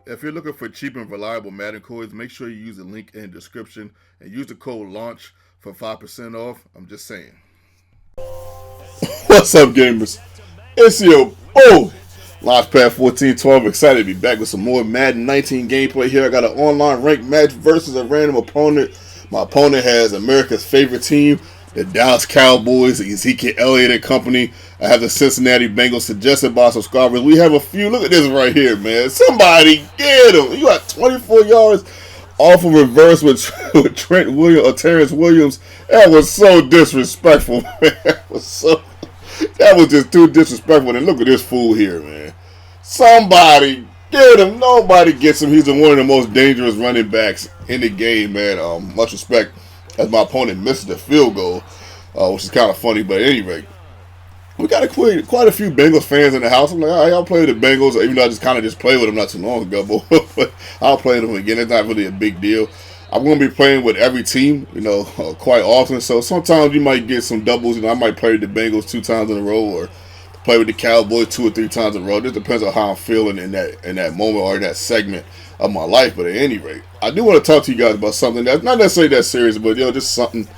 If you're looking for cheap and reliable Madden coins, make sure you use the link in the description and use the code LAUNCH for 5% off. I'm just saying. What's up, gamers? It's your boy, Launchpad 1412. Excited to be back with some more Madden 19 gameplay here. I got an online ranked match versus a random opponent. My opponent has America's favorite team, the Dallas Cowboys, Ezekiel Elliott and company. I have the Cincinnati Bengals suggested by subscribers. We have a few. Look at this right here, man. Somebody get him. You got 24 yards off of reverse with Trent Williams or Terrence Williams. That was so disrespectful, man. That was just too disrespectful. And look at this fool here, man. Somebody get him. Nobody gets him. He's one of the most dangerous running backs in the game, man. Much respect as my opponent misses the field goal, which is kind of funny. But at any rate, we got quite a few Bengals fans in the house. I'm like, all right, I'll play the Bengals, even though I just played with them not too long ago. But I'll play them again. It's not really a big deal. I'm going to be playing with every team, quite often. So sometimes you might get some doubles. I might play the Bengals 2 times in a row, or play with the Cowboys 2 or 3 times in a row. It just depends on how I'm feeling in that moment or in that segment of my life. But at any rate, I do want to talk to you guys about something that's not necessarily that serious, but just something.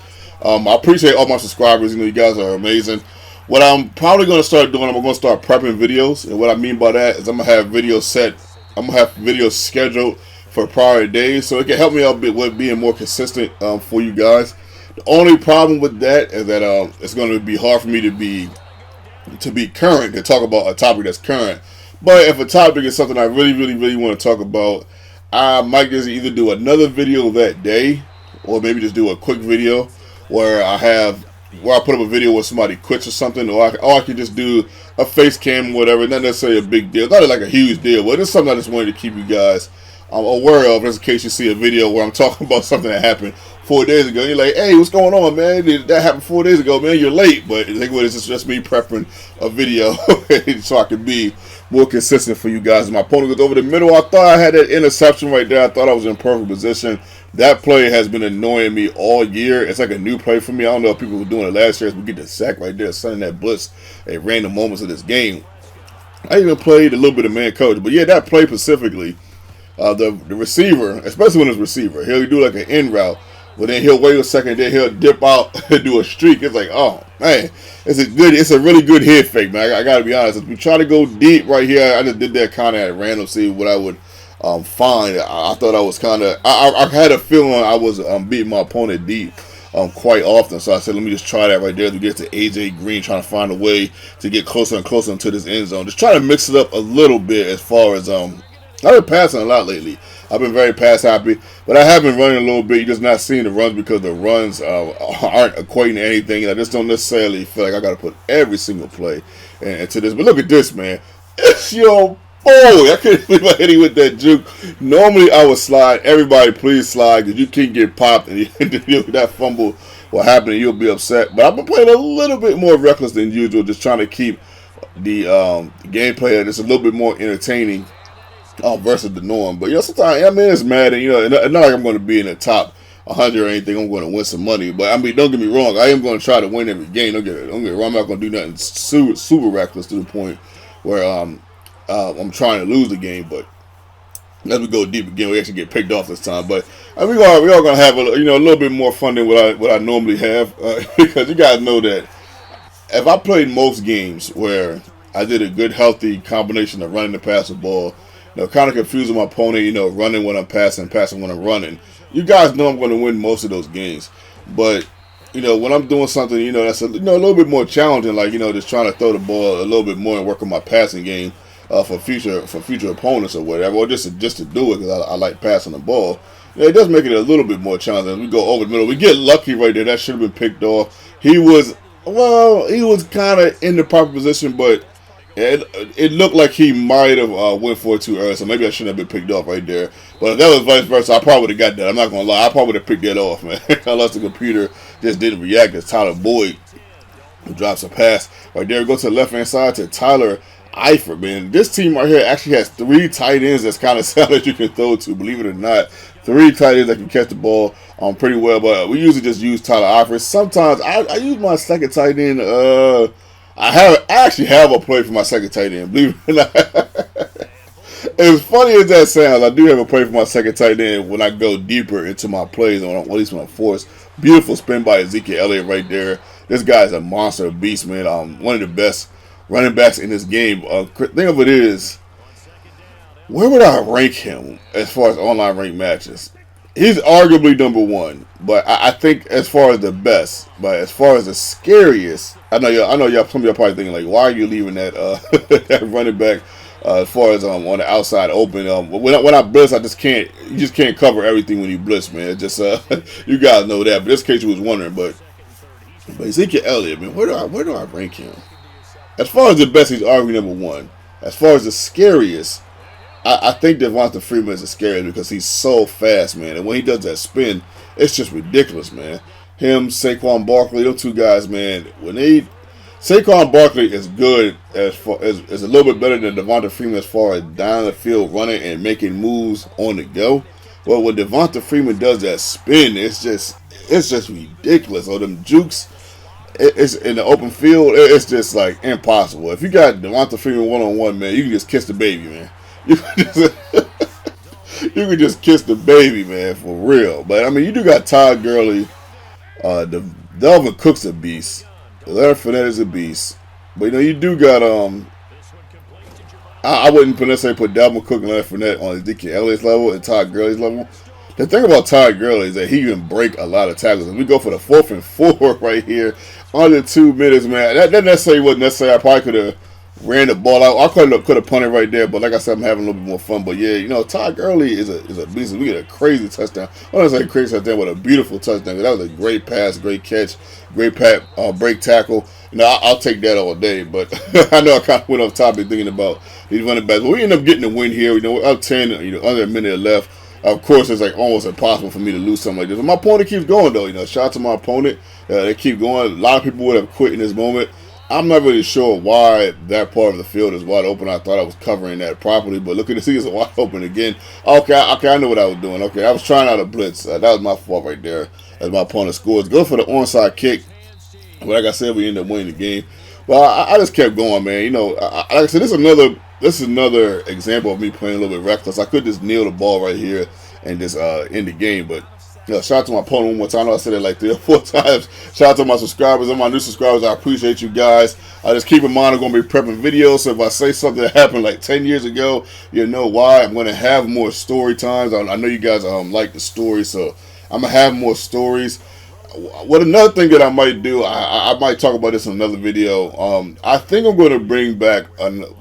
I appreciate all my subscribers. You guys are amazing. What I'm probably going to start doing, I'm going to start prepping videos. And what I mean by that is I'm going to have videos set. I'm going to have videos scheduled for prior days, so it can help me out a bit with being more consistent for you guys. The only problem with that is that it's going to be hard for me to be current, to talk about a topic that's current. But if a topic is something I really, really, really want to talk about, I might just either do another video that day, or maybe just do a quick video where I put up a video where somebody quits or something, or I could just do a face cam or whatever. Not necessarily a big deal, not like a huge deal, but it's something I just wanted to keep you guys aware of, just in case you see a video where I'm talking about something that happened 4 days ago. You're like, hey, what's going on, man? That happened 4 days ago, man. You're late. But it's just me prepping a video so I can be more consistent for you guys. My opponent was over the middle. I thought I had that interception right there. I thought I was in perfect position. That play has been annoying me all year. It's like a new play for me. I don't know if people were doing it last year. As we get the sack right there, sending that blitz at random moments of this game. I even played a little bit of man coach. But yeah, that play specifically, the receiver, especially when it's receiver, he'll do like an in route, but then he'll wait a second, then he'll dip out and do a streak. It's like, oh man, it's a really good head fake, man. I gotta be honest. If we try to go deep right here, I just did that kind of at random, see what I would find. I thought I was kind of, I had a feeling I was beating my opponent deep quite often, so I said, let me just try that right there to get to AJ Green, trying to find a way to get closer and closer into this end zone. Just try to mix it up a little bit as far as I've been passing a lot lately. I've been very pass happy, but I have been running a little bit. You're just not seeing the runs because the runs aren't equating to anything. I just don't necessarily feel like I got to put every single play into this. But look at this, man. It's your boy. I couldn't believe I hit him with that juke. Normally I would slide. Everybody please slide, because you can get popped and that fumble will happen and you'll be upset. But I've been playing a little bit more reckless than usual, just trying to keep the gameplay just a little bit more entertaining versus the norm. But sometimes, it's Madden, it's not like I'm going to be in the top 100 or anything. I'm going to win some money. But don't get me wrong, I am going to try to win every game. Don't get me wrong, I'm not going to do nothing super reckless to the point where I'm trying to lose the game. But as we go deep again, we actually get picked off this time. But we are going to have a little bit more fun than what I normally have, because you guys know that if I played most games where I did a good healthy combination of running the passing ball, kind of confusing my opponent, running when I'm passing when I'm running. You guys know I'm going to win most of those games. But, when I'm doing something, that's a little bit more challenging, like, just trying to throw the ball a little bit more and work on my passing game for future opponents or whatever, or just to do it because I like passing the ball. It does make it a little bit more challenging. We go over the middle. We get lucky right there. That should have been picked off. He was kind of in the proper position, but it looked like he might have went for it too early, so maybe I shouldn't have been picked off right there. But if that was vice versa, I probably would have got that. I'm not going to lie. I probably would have picked that off, man. Unless the computer just didn't react as Tyler Boyd drops a pass. Right there, go to the left-hand side to Tyler Eifert, man. This team right here actually has 3 tight ends that's kind of sound that you can throw to, believe it or not. 3 tight ends that can catch the ball pretty well, but we usually just use Tyler Eifert. Sometimes I use my second tight end. I actually have a play for my second tight end, believe it or not. As funny as that sounds, I do have a play for my second tight end when I go deeper into my plays, or at least when I'm forced. Beautiful spin by Ezekiel Elliott right there. This guy is a monster, a beast, man. One of the best running backs in this game. Thing of it is, where would I rank him as far as online ranked matches? He's arguably number one, but I think as far as the best, but as far as the scariest, I know y'all. Some of y'all probably thinking like, why are you leaving that that running back as far as on the outside open? When I blitz, I just can't. You just can't cover everything when you blitz, man. Just you guys know that. But just in case you was wondering, but Ezekiel Elliott, man, where do I rank him? As far as the best, he's arguably number one. As far as the scariest, I think Devonta Freeman is the scariest because he's so fast, man. And when he does that spin, it's just ridiculous, man. Him, Saquon Barkley, those two guys, man. Saquon Barkley is good is a little bit better than Devonta Freeman as far as down the field running and making moves on the go. But when Devonta Freeman does that spin, it's just ridiculous. Or them jukes. It's in the open field. It's just like impossible. If you got Devonta Freeman one-on-one, man, you can just kiss the baby, man. You can just kiss the baby, man, for real. But I mean, you do got Todd Gurley, Delvin Cook's a beast, Leonard Fournette is a beast. But you do got I wouldn't necessarily put Delvin Cook and Leonard Fournette on Ezekiel Elliott's level and Todd Gurley's level. The thing about Todd Gurley is that he can break a lot of tackles. If we go for the 4th and 4 right here under 2 minutes, man, that necessarily wasn't necessary. I probably could have ran the ball out. I could have punted right there, but like I said, I'm having a little bit more fun. But yeah, Todd Gurley is a beast. We get a crazy touchdown. I don't say crazy touchdown, but a beautiful touchdown. That was a great pass, great catch, great break tackle. I'll take that all day. But I know I kind of went off topic thinking about these running backs. But we end up getting the win here. We're up 10. Under a minute left. Of course, it's like almost impossible for me to lose something like this. And my opponent keeps going though. Shout out to my opponent. They keep going. A lot of people would have quit in this moment. I'm not really sure why that part of the field is wide open. I thought I was covering that properly, but look at the see it's wide open again. Okay, I know what I was doing. Okay, I was trying out a blitz. That was my fault right there as my opponent scores. Go for the onside kick. But like I said, we ended up winning the game. Well, I just kept going, man. Like I said, this is another example of me playing a little bit reckless. I could just kneel the ball right here and just end the game, but shout out to my opponent one more time. I know I said it like 3 or 4 times. Shout out to my subscribers and my new subscribers. I appreciate you guys. Just keep in mind I'm going to be prepping videos. So if I say something that happened like 10 years ago, you know why. I'm going to have more story times. I know you guys like the story, so I'm going to have more stories. What another thing that I might do, I might talk about this in another video. I think I'm going to bring back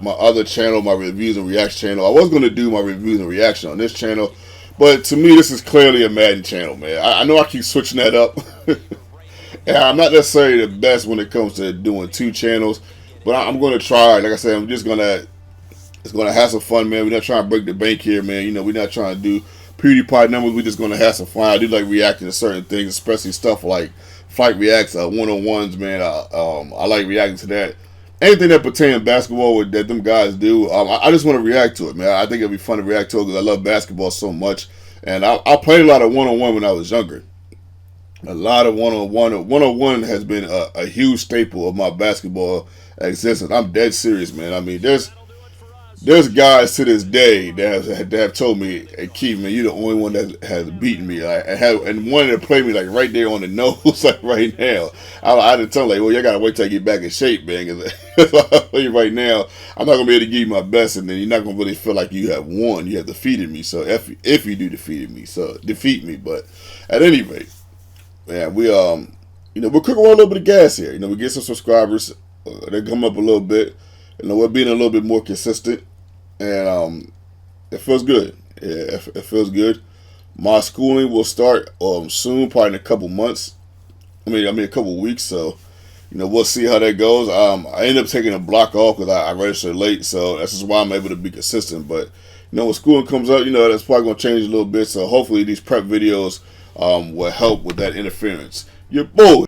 my other channel, my reviews and reaction channel. I was going to do my reviews and reaction on this channel. But to me, this is clearly a Madden channel, man. I know I keep switching that up. And I'm not necessarily the best when it comes to doing 2 channels. But I'm going to try. Like I said, I'm just going to have some fun, man. We're not trying to break the bank here, man. We're not trying to do PewDiePie numbers. We're just going to have some fun. I do like reacting to certain things, especially stuff like Fight Reacts, one-on-ones, man. I like reacting to that. Anything that pertains to basketball that them guys do, I just want to react to it, man. I think it'll be fun to react to it because I love basketball so much. And I played a lot of one-on-one when I was younger. A lot of one-on-one. One-on-one has been a huge staple of my basketball existence. I'm dead serious, man. I mean, there's guys to this day that have told me, hey, Keith, man, you're the only one that has beaten me. And wanted to play me like right there on the nose, like right now. I had to tell them, like, well, you got to wait till I get back in shape, man. Because I'll tell you right now, I'm not going to be able to give you my best, and then you're not going to really feel like you have won. You have defeated me. So if you do defeat me. But at any rate, man, we're cooking on a little bit of gas here. We get some subscribers. They come up a little bit. We're being a little bit more consistent. And it feels good. Yeah, it feels good. My schooling will start soon, probably in a couple months. I mean a couple weeks. So, we'll see how that goes. I ended up taking a block off because I registered late. So that's just why I'm able to be consistent. But, when schooling comes up, that's probably going to change a little bit. So hopefully these prep videos will help with that interference. Your boy.